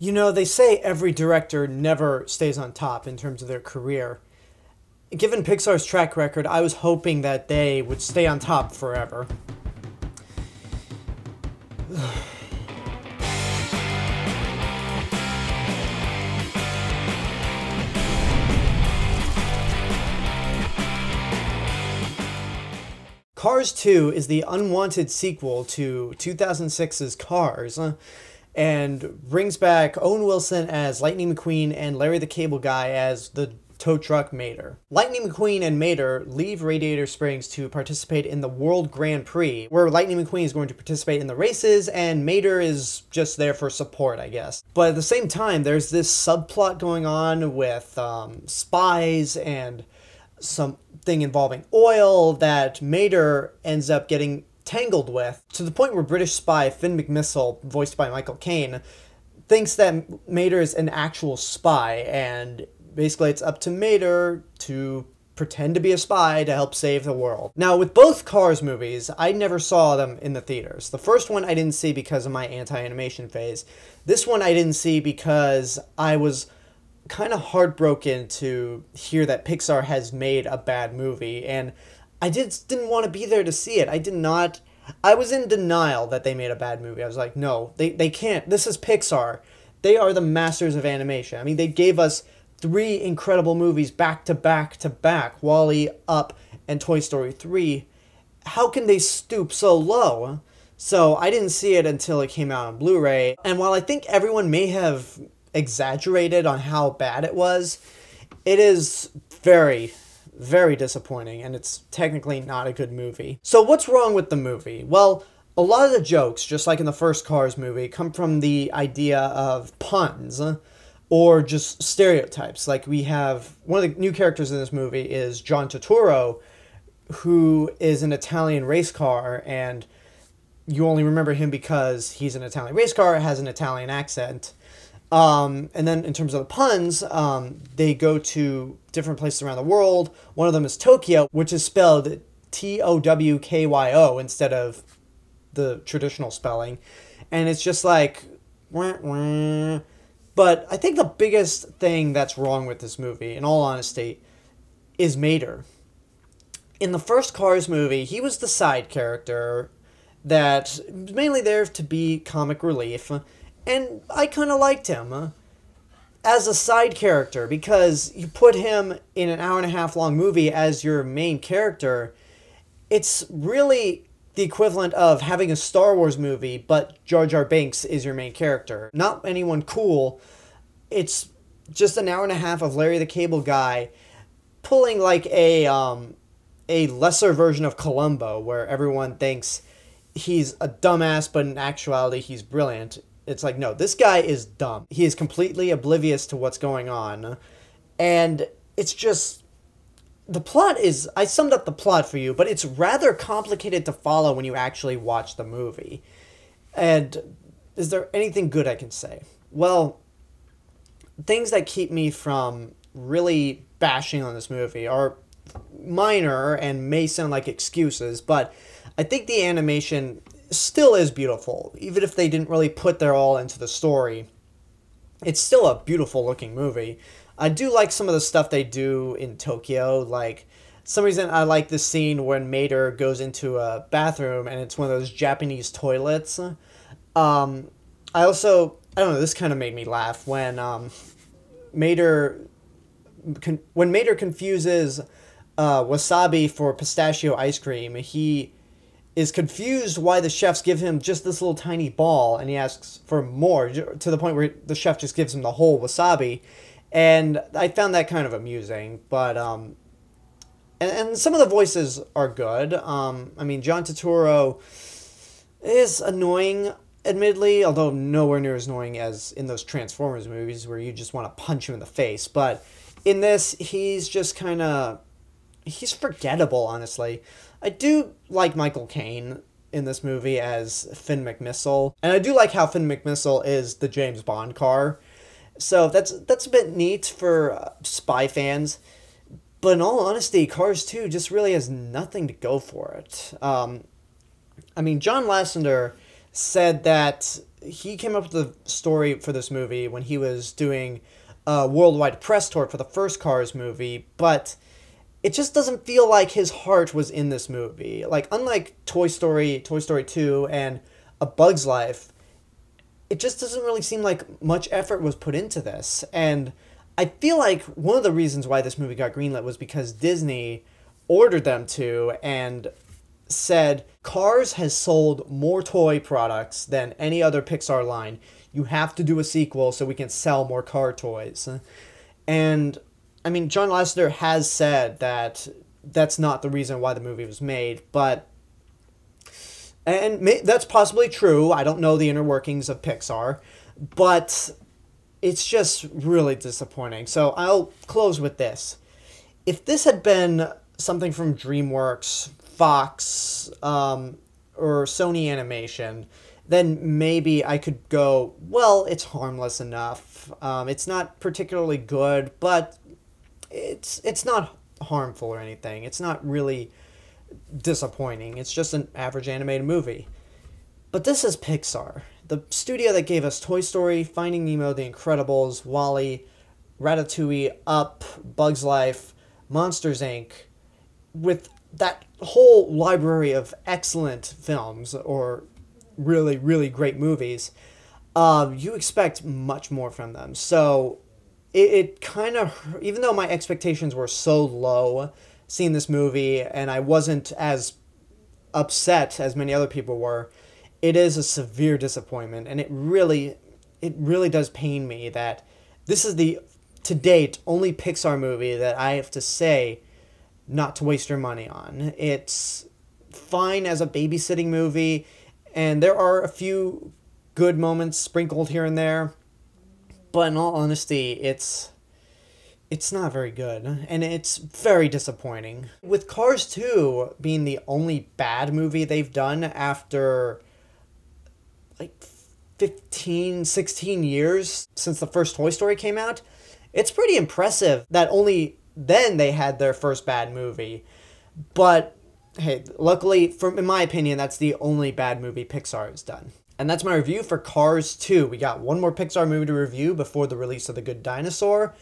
You know, they say every director never stays on top in terms of their career. Given Pixar's track record, I was hoping that they would stay on top forever. Cars 2 is the unwanted sequel to 2006's Cars, and brings back Owen Wilson as Lightning McQueen and Larry the Cable Guy as the tow truck Mater. Lightning McQueen and Mater leave Radiator Springs to participate in the World Grand Prix, where Lightning McQueen is going to participate in the races, and Mater is just there for support, I guess. But at the same time, there's this subplot going on with spies and something involving oil that Mater ends up getting tangled with, to the point where British spy Finn McMissile, voiced by Michael Caine, thinks that Mater is an actual spy, and basically it's up to Mater to pretend to be a spy to help save the world. Now, with both Cars movies, I never saw them in the theaters. The first one I didn't see because of my anti-animation phase. This one I didn't see because I was kind of heartbroken to hear that Pixar has made a bad movie, and I just didn't want to be there to see it. I was in denial that they made a bad movie. I was like, no, they can't. This is Pixar. They are the masters of animation. I mean, they gave us 3 incredible movies back to back to back, WALL-E, Up, and Toy Story 3. How can they stoop so low? So I didn't see it until it came out on Blu-ray, and while I think everyone may have exaggerated on how bad it was, it is very, very disappointing, and it's technically not a good movie. So what's wrong with the movie? Well, a lot of the jokes, just like in the first Cars movie, come from the idea of puns, or just stereotypes. Like, we have one of the new characters in this movie is John Turturro, who is an Italian race car, and you only remember him because he's an Italian race car, has an Italian accent. And then in terms of the puns, they go to different places around the world. One of them is Tokyo, which is spelled Towkyo instead of the traditional spelling. And it's just like, wah, wah. But I think the biggest thing that's wrong with this movie, in all honesty, is Mater. In the first Cars movie, he was the side character that was mainly there to be comic relief, and I kind of liked him as a side character, because you put him in an hour-and-a-half long movie as your main character. It's really the equivalent of having a Star Wars movie, but Jar Jar Binks is your main character. Not anyone cool. It's just an hour-and-a-half of Larry the Cable Guy pulling like a lesser version of Columbo, where everyone thinks he's a dumbass, but in actuality he's brilliant. It's like, no, this guy is dumb. He is completely oblivious to what's going on. And it's just, the plot is, I summed up the plot for you, but it's rather complicated to follow when you actually watch the movie. And is there anything good I can say? Well, things that keep me from really bashing on this movie are minor and may sound like excuses, but I think the animation still is beautiful. Even if they didn't really put their all into the story, it's still a beautiful looking movie. I do like some of the stuff they do in Tokyo. Like, some reason I like the scene when Mater goes into a bathroom and it's one of those Japanese toilets. I don't know, this kind of made me laugh when Mater confuses wasabi for pistachio ice cream. He is confused why the chefs give him just this little tiny ball, and he asks for more, to the point where the chef just gives him the whole wasabi. And I found that kind of amusing, but and some of the voices are good. I mean, John Turturro is annoying, admittedly, although nowhere near as annoying as in those Transformers movies where you just want to punch him in the face. But in this, he's just kind of, he's forgettable, honestly. I do like Michael Caine in this movie as Finn McMissile, and I do like how Finn McMissile is the James Bond car. So that's a bit neat for spy fans. But in all honesty, Cars 2 just really has nothing to go for it. I mean, John Lasseter said that he came up with the story for this movie when he was doing a worldwide press tour for the first Cars movie, but it just doesn't feel like his heart was in this movie. Like, unlike Toy Story, Toy Story 2, and A Bug's Life, it just doesn't really seem like much effort was put into this. And I feel like one of the reasons why this movie got greenlit was because Disney ordered them to and said, Cars has sold more toy products than any other Pixar line. You have to do a sequel so we can sell more car toys. And, I mean, John Lasseter has said that that's not the reason why the movie was made, but... And that's possibly true. I don't know the inner workings of Pixar, but it's just really disappointing. So I'll close with this. If this had been something from DreamWorks, Fox, or Sony Animation, then maybe I could go, well, it's harmless enough. It's not particularly good, but it's not harmful or anything. It's not really disappointing. It's just an average animated movie. But this is Pixar, the studio that gave us Toy Story, Finding Nemo, The Incredibles, WALL-E, Ratatouille, Up, Bug's Life, Monsters, Inc., with that whole library of excellent films, or really, really great movies. You expect much more from them. So it kind of, even though my expectations were so low seeing this movie, and I wasn't as upset as many other people were, it is a severe disappointment, and it really does pain me that this is the, to date, only Pixar movie that I have to say not to waste your money on. It's fine as a babysitting movie, and there are a few good moments sprinkled here and there, but in all honesty, it's not very good, and it's very disappointing. With Cars 2 being the only bad movie they've done after like 15, 16 years since the first Toy Story came out, it's pretty impressive that only then they had their first bad movie. But hey, luckily, in my opinion, that's the only bad movie Pixar has done. And that's my review for Cars 2. We got one more Pixar movie to review before the release of The Good Dinosaur.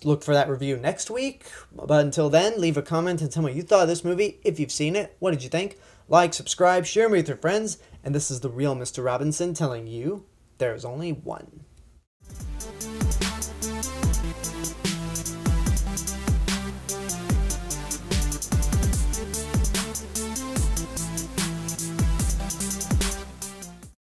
Look for that review next week. But until then, leave a comment and tell me what you thought of this movie. If you've seen it, what did you think? Like, subscribe, share me with your friends. And this is the real Mr. Robinson telling you there's only one.